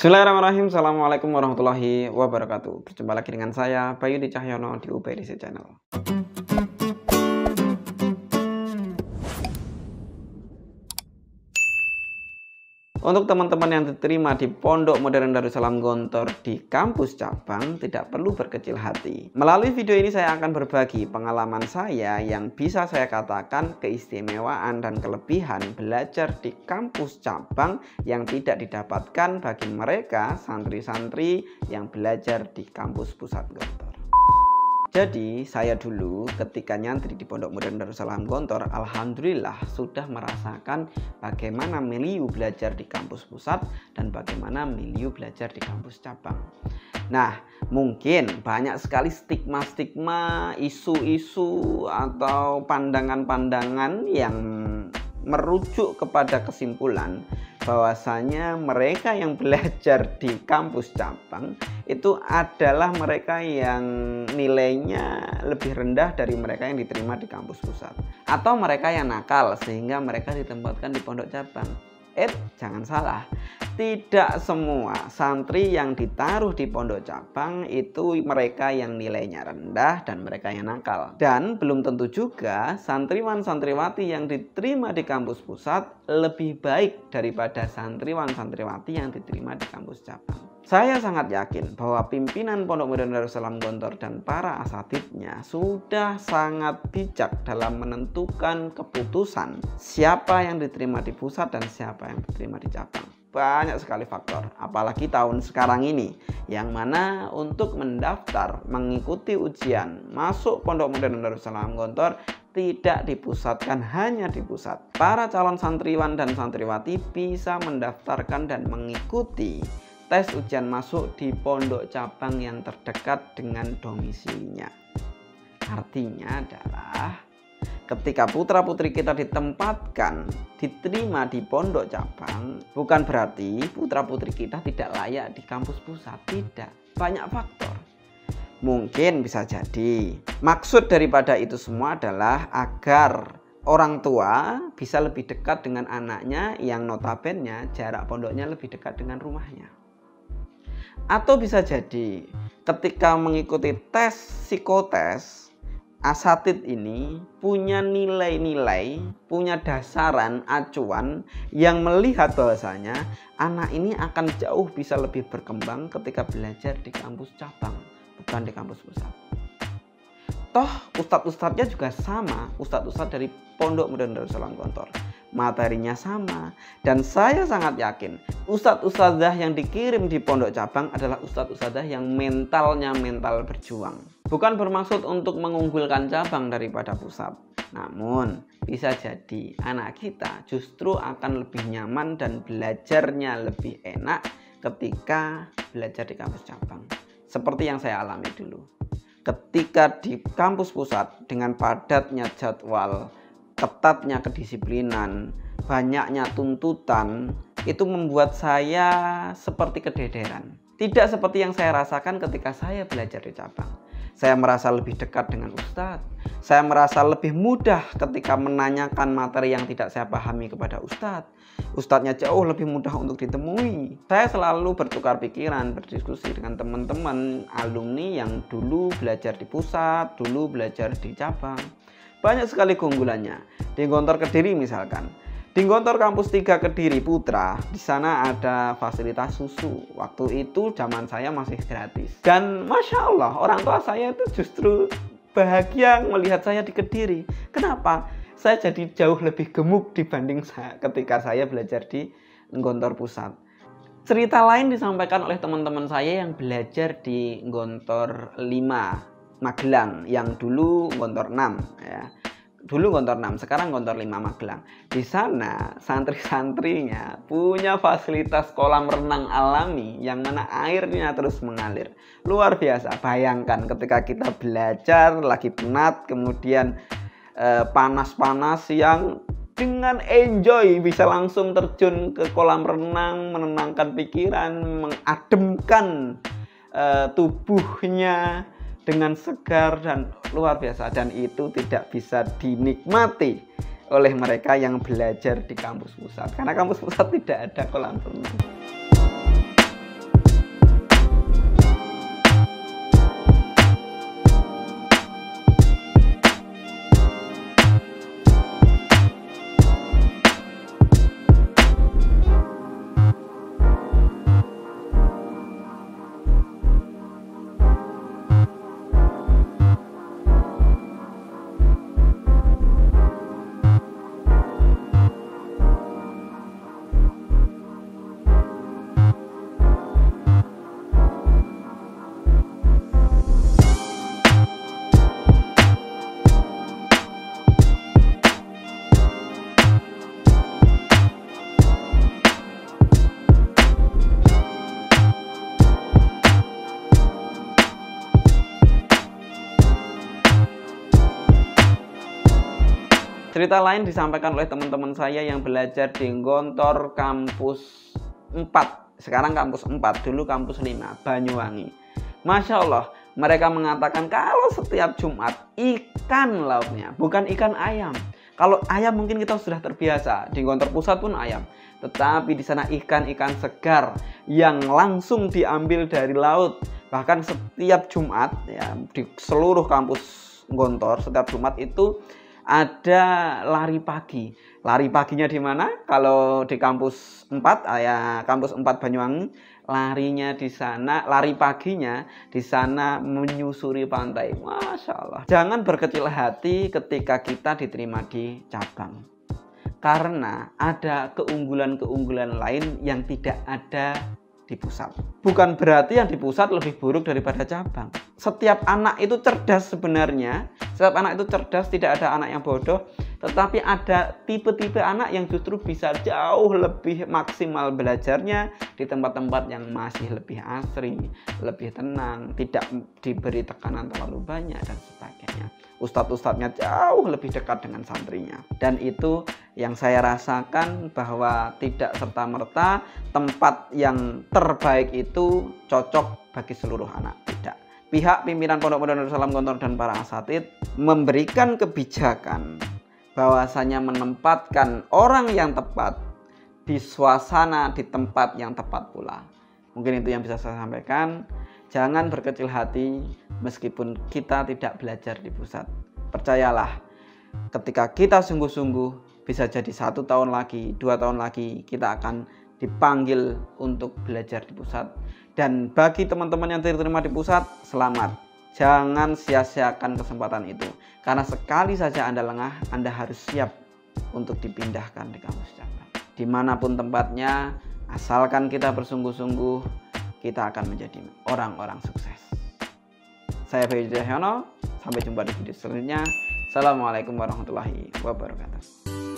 Bismillahirrahmanirrahim. Assalamualaikum warahmatullahi wabarakatuh. Berjumpa lagi dengan saya Bayu Di Cahyono di UPDC Channel. Untuk teman-teman yang diterima di Pondok Modern Darussalam Gontor di kampus cabang, tidak perlu berkecil hati. Melalui video ini saya akan berbagi pengalaman saya yang bisa saya katakan keistimewaan dan kelebihan belajar di kampus cabang yang tidak didapatkan bagi mereka santri-santri yang belajar di kampus pusat Gontor. Jadi saya dulu ketika nyantri di Pondok Modern Darussalam Gontor, alhamdulillah sudah merasakan bagaimana milieu belajar di kampus pusat dan bagaimana milieu belajar di kampus cabang. Nah, mungkin banyak sekali stigma-stigma, isu-isu atau pandangan-pandangan yang merujuk kepada kesimpulan bahwasanya mereka yang belajar di kampus cabang itu adalah mereka yang nilainya lebih rendah dari mereka yang diterima di kampus pusat, atau mereka yang nakal sehingga mereka ditempatkan di pondok cabang. Jangan salah, tidak semua santri yang ditaruh di pondok cabang itu mereka yang nilainya rendah dan mereka yang nakal. Dan belum tentu juga santriwan-santriwati yang diterima di kampus pusat lebih baik daripada santriwan-santriwati yang diterima di kampus cabang. Saya sangat yakin bahwa pimpinan Pondok Modern Darussalam Gontor dan para asatidnya sudah sangat bijak dalam menentukan keputusan siapa yang diterima di pusat dan siapa yang diterima di cabang. Banyak sekali faktor, apalagi tahun sekarang ini yang mana untuk mendaftar mengikuti ujian masuk Pondok Modern Darussalam Gontor tidak dipusatkan hanya di pusat. Para calon santriwan dan santriwati bisa mendaftarkan dan mengikuti tes ujian masuk di pondok cabang yang terdekat dengan domisilinya. Artinya adalah ketika putra-putri kita ditempatkan, diterima di pondok cabang, bukan berarti putra-putri kita tidak layak di kampus pusat. Tidak, banyak faktor. Mungkin bisa jadi maksud daripada itu semua adalah agar orang tua bisa lebih dekat dengan anaknya yang notabene jarak pondoknya lebih dekat dengan rumahnya. Atau bisa jadi ketika mengikuti tes psikotes, asatid ini punya nilai-nilai, punya dasaran acuan yang melihat bahwasanya anak ini akan jauh bisa lebih berkembang ketika belajar di kampus cabang, bukan di kampus pusat. Toh ustadz-ustadznya juga sama, ustadz-ustadz dari Pondok Modern Darussalam Gontor. Materinya sama, dan saya sangat yakin ustadz-ustadzah yang dikirim di pondok cabang adalah ustadz-ustadzah yang mentalnya mental berjuang. Bukan bermaksud untuk mengunggulkan cabang daripada pusat, namun bisa jadi anak kita justru akan lebih nyaman dan belajarnya lebih enak ketika belajar di kampus cabang. Seperti yang saya alami dulu. Ketika di kampus pusat dengan padatnya jadwal, ketatnya kedisiplinan, banyaknya tuntutan, itu membuat saya seperti kedederan. Tidak seperti yang saya rasakan ketika saya belajar di cabang. Saya merasa lebih dekat dengan ustadz. Saya merasa lebih mudah ketika menanyakan materi yang tidak saya pahami kepada ustadz. Ustadznya jauh lebih mudah untuk ditemui. Saya selalu bertukar pikiran, berdiskusi dengan teman-teman alumni yang dulu belajar di pusat, dulu belajar di cabang. Banyak sekali keunggulannya. Di Gontor Kediri misalkan, di Gontor Kampus 3 Kediri Putra, di sana ada fasilitas susu. Waktu itu zaman saya masih gratis. Dan Masya Allah, orang tua saya itu justru bahagia melihat saya di Kediri. Kenapa? Saya jadi jauh lebih gemuk dibanding ketika saya belajar di Gontor Pusat. Cerita lain disampaikan oleh teman-teman saya yang belajar di Gontor 5 Magelang, yang dulu Gontor 6 ya. Dulu Gontor 6, sekarang Gontor 5 Magelang. Di sana santri-santrinya punya fasilitas kolam renang alami yang mana airnya terus mengalir. Luar biasa. Bayangkan ketika kita belajar lagi penat, kemudian panas-panas yang dengan enjoy bisa langsung terjun ke kolam renang, menenangkan pikiran, mengademkan tubuhnya dengan segar dan luar biasa, dan itu tidak bisa dinikmati oleh mereka yang belajar di kampus pusat karena kampus pusat tidak ada kolam renang. Cerita lain disampaikan oleh teman-teman saya yang belajar di Gontor kampus 4. Sekarang kampus 4, dulu kampus 5, Banyuwangi. Masya Allah, mereka mengatakan kalau setiap Jumat ikan lauknya, bukan ikan ayam. Kalau ayam mungkin kita sudah terbiasa, di Gontor Pusat pun ayam. Tetapi di sana ikan-ikan segar yang langsung diambil dari laut. Bahkan setiap Jumat ya, di seluruh kampus Gontor setiap Jumat itu ada lari pagi. Lari paginya di mana? Kalau di kampus 4, ya kampus 4 Banyuwangi, larinya di sana, lari paginya di sana menyusuri pantai. Masya Allah. Jangan berkecil hati ketika kita diterima di cabang. Karena ada keunggulan-keunggulan lain yang tidak ada di pusat. Bukan berarti yang di pusat lebih buruk daripada cabang. Setiap anak itu cerdas sebenarnya. Setiap anak itu cerdas, tidak ada anak yang bodoh. Tetapi ada tipe-tipe anak yang justru bisa jauh lebih maksimal belajarnya di tempat-tempat yang masih lebih asri, lebih tenang, tidak diberi tekanan terlalu banyak dan sebagainya. Ustadz-ustadznya jauh lebih dekat dengan santrinya. Dan itu yang saya rasakan, bahwa tidak serta-merta tempat yang terbaik itu cocok bagi seluruh anak. Tidak. Pihak pimpinan Pondok Modern Darussalam Gontor dan para asatidz memberikan kebijakan bahwasanya menempatkan orang yang tepat di suasana, di tempat yang tepat pula. Mungkin itu yang bisa saya sampaikan. Jangan berkecil hati meskipun kita tidak belajar di pusat. Percayalah, ketika kita sungguh-sungguh, bisa jadi 1 tahun lagi, 2 tahun lagi, kita akan dipanggil untuk belajar di pusat. Dan bagi teman-teman yang diterima di pusat, selamat. Jangan sia-siakan kesempatan itu. Karena sekali saja Anda lengah, Anda harus siap untuk dipindahkan di kampus cabang. Dimanapun tempatnya, asalkan kita bersungguh-sungguh, kita akan menjadi orang-orang sukses. Saya Bayu Cahyono, sampai jumpa di video selanjutnya. Assalamualaikum warahmatullahi wabarakatuh.